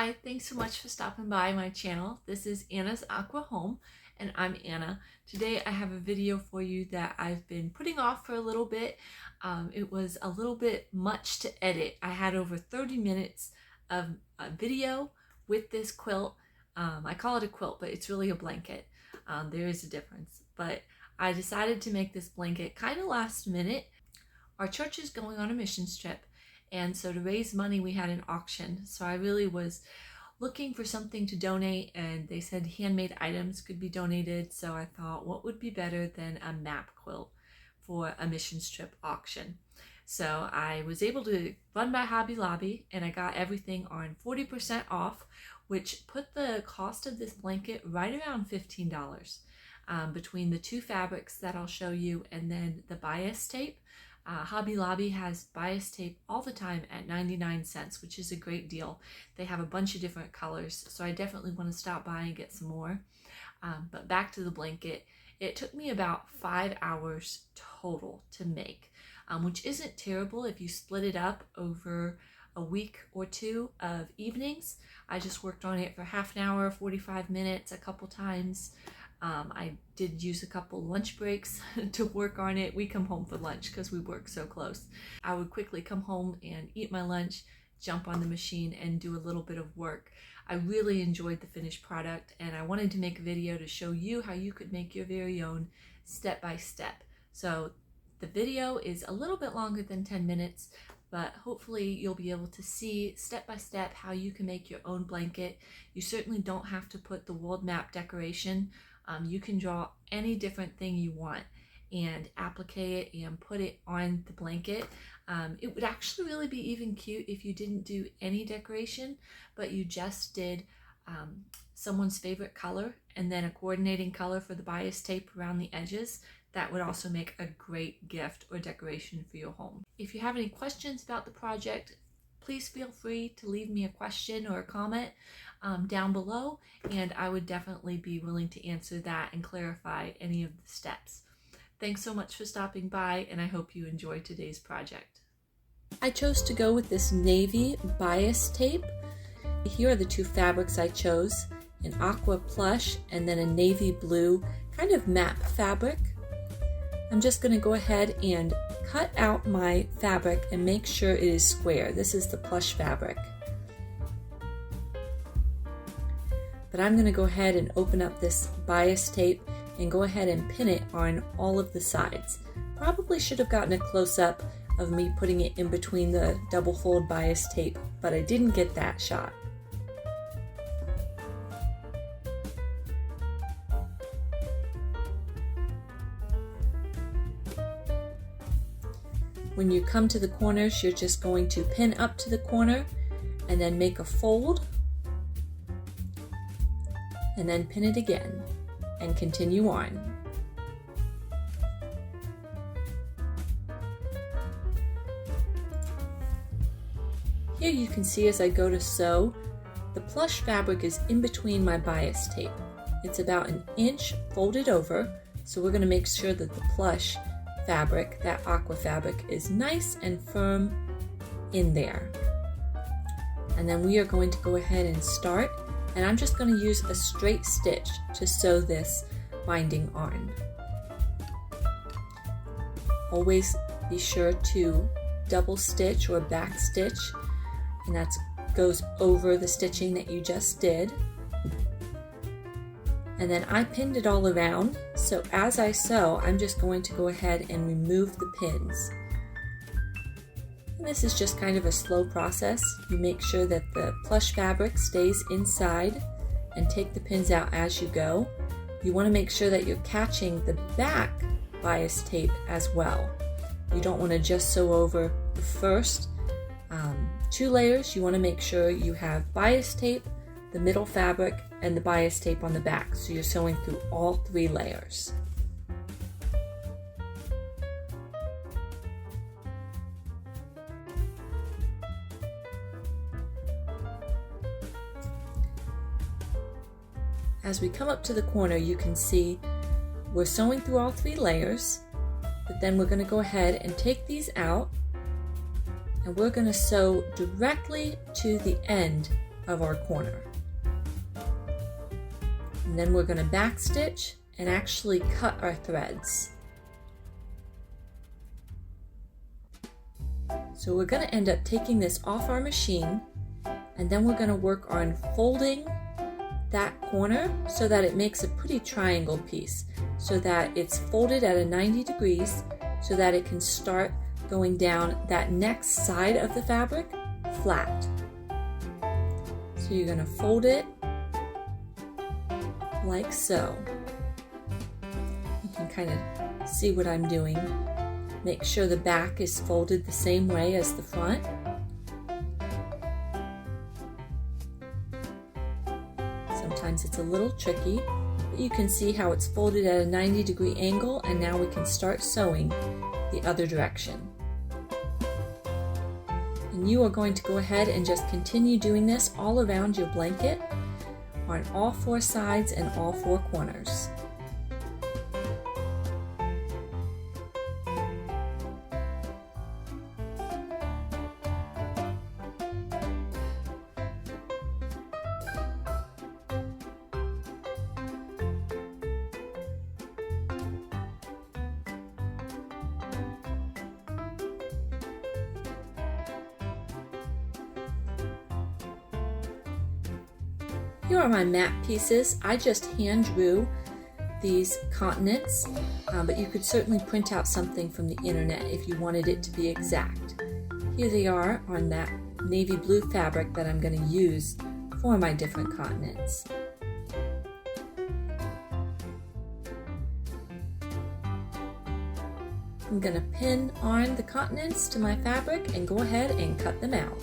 Hi, thanks so much for stopping by my channel. This is Anna's Aqua Home and I'm Anna. Today I have a video for you that I've been putting off for a little bit. It was a little bit much to edit. I had over 30 minutes of a video with this quilt. I call it a quilt, but it's really a blanket. There is a difference, but I decided to make this blanket kind of last minute. Our church is going on a missions trip, and so to raise money we had an auction. So I really was looking for something to donate, and they said handmade items could be donated. So I thought, what would be better than a map quilt for a missions trip auction? So I was able to run by Hobby Lobby and I got everything on 40% off, which put the cost of this blanket right around $15 between the two fabrics that I'll show you and then the bias tape. Hobby Lobby has bias tape all the time at 99 cents, which is a great deal. They have a bunch of different colors, so I definitely want to stop by and get some more. But back to the blanket, it took me about 5 hours total to make, which isn't terrible if you split it up over a week or two of evenings. I just worked on it for half an hour, 45 minutes, a couple times. I did use a couple lunch breaks to work on it. We come home for lunch because we work so close. I would quickly come home and eat my lunch, jump on the machine and do a little bit of work. I really enjoyed the finished product, and I wanted to make a video to show you how you could make your very own step by step. So the video is a little bit longer than 10 minutes, but hopefully you'll be able to see step by step how you can make your own blanket. You certainly don't have to put the world map decoration. You can draw any different thing you want and applique it and put it on the blanket. It would actually really be even cute if you didn't do any decoration, but you just did someone's favorite color and then a coordinating color for the bias tape around the edges. That would also make a great gift or decoration for your home. If you have any questions about the project, please feel free to leave me a question or a comment down below, and I would definitely be willing to answer that and clarify any of the steps. Thanks so much for stopping by, and I hope you enjoy today's project. I chose to go with this navy bias tape. Here are the two fabrics I chose, an aqua plush and then a navy blue kind of map fabric. I'm just going to go ahead and cut out my fabric and make sure it is square. This is the plush fabric. But I'm going to go ahead and open up this bias tape and go ahead and pin it on all of the sides. Probably should have gotten a close-up of me putting it in between the double fold bias tape, but I didn't get that shot. When you come to the corners, you're just going to pin up to the corner and then make a fold and then pin it again and continue on. Here you can see as I go to sew, the plush fabric is in between my bias tape. It's about an inch folded over, so we're going to make sure that the plush fabric, that aqua fabric, is nice and firm in there. And then we are going to go ahead and start, and I'm just going to use a straight stitch to sew this binding on. Always be sure to double stitch or back stitch, and that goes over the stitching that you just did. And then I pinned it all around, so as I sew, I'm just going to go ahead and remove the pins. And this is just kind of a slow process. You make sure that the plush fabric stays inside and take the pins out as you go. You want to make sure that you're catching the back bias tape as well. You don't want to just sew over the first two layers. You want to make sure you have bias tape, the middle fabric, and the bias tape on the back, so you're sewing through all three layers. As we come up to the corner, you can see we're sewing through all three layers, but then we're going to go ahead and take these out, and we're going to sew directly to the end of our corner. And then we're going to back stitch and actually cut our threads. So we're going to end up taking this off our machine, and then we're going to work on folding that corner so that it makes a pretty triangle piece, so that it's folded at a 90 degrees so that it can start going down that next side of the fabric flat. So you're going to fold it like so. You can kind of see what I'm doing. Make sure the back is folded the same way as the front. Sometimes it's a little tricky, but you can see how it's folded at a 90-degree angle, and now we can start sewing the other direction. And you are going to go ahead and just continue doing this all around your blanket on all four sides and all four corners. Here are my mat pieces. I just hand drew these continents, but you could certainly print out something from the internet if you wanted it to be exact. Here they are on that navy blue fabric that I'm going to use for my different continents. I'm going to pin on the continents to my fabric and go ahead and cut them out.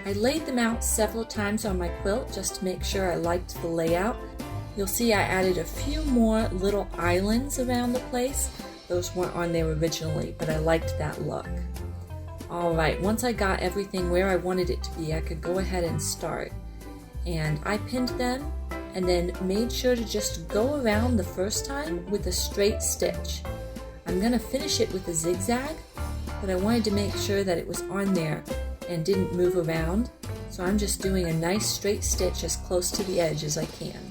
I laid them out several times on my quilt just to make sure I liked the layout. You'll see I added a few more little islands around the place. Those weren't on there originally, but I liked that look. Alright, once I got everything where I wanted it to be, I could go ahead and start. And I pinned them and then made sure to just go around the first time with a straight stitch. I'm going to finish it with a zigzag, but I wanted to make sure that it was on there and didn't move around, so I'm just doing a nice straight stitch as close to the edge as I can.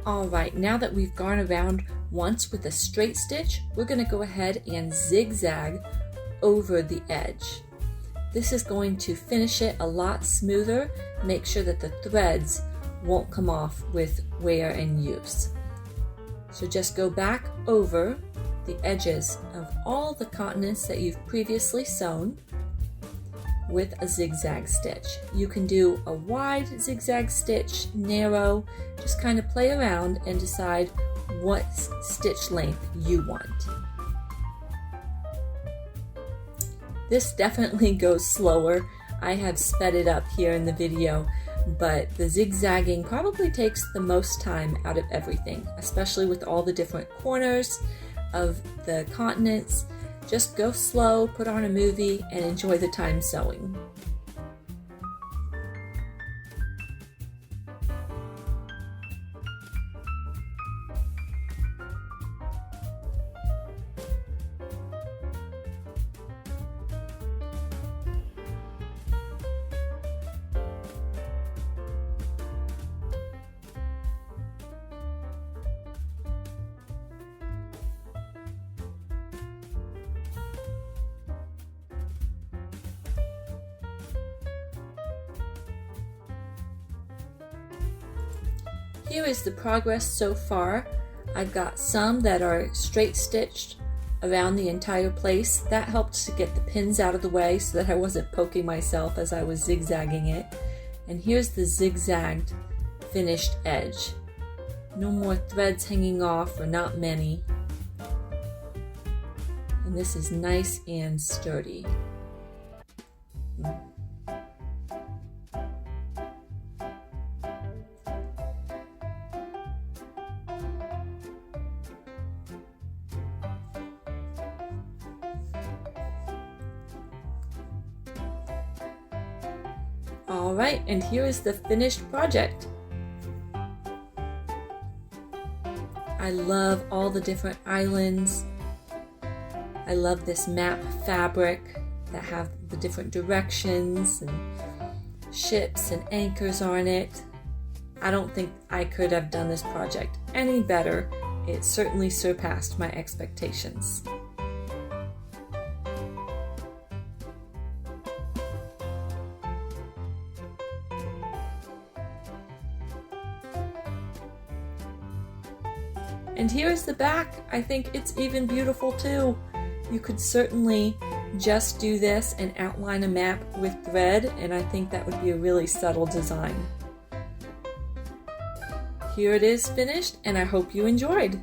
Alright, now that we've gone around once with a straight stitch, we're going to go ahead and zigzag over the edge. This is going to finish it a lot smoother, make sure that the threads won't come off with wear and use. So just go back over the edges of all the continents that you've previously sewn with a zigzag stitch. You can do a wide zigzag stitch, narrow, just kind of play around and decide what stitch length you want. This definitely goes slower. I have sped it up here in the video, but the zigzagging probably takes the most time out of everything, especially with all the different corners of the continents. Just go slow, put on a movie, and enjoy the time sewing. Here is the progress so far. I've got some that are straight stitched around the entire place. That helped to get the pins out of the way so that I wasn't poking myself as I was zigzagging it. And here's the zigzagged finished edge. No more threads hanging off, or not many. And this is nice and sturdy. Alright, and here is the finished project. I love all the different islands. I love this map fabric that have the different directions and ships and anchors on it. I don't think I could have done this project any better. It certainly surpassed my expectations. And here's the back. I think it's even beautiful too. You could certainly just do this and outline a map with thread, and I think that would be a really subtle design. Here it is finished, and I hope you enjoyed.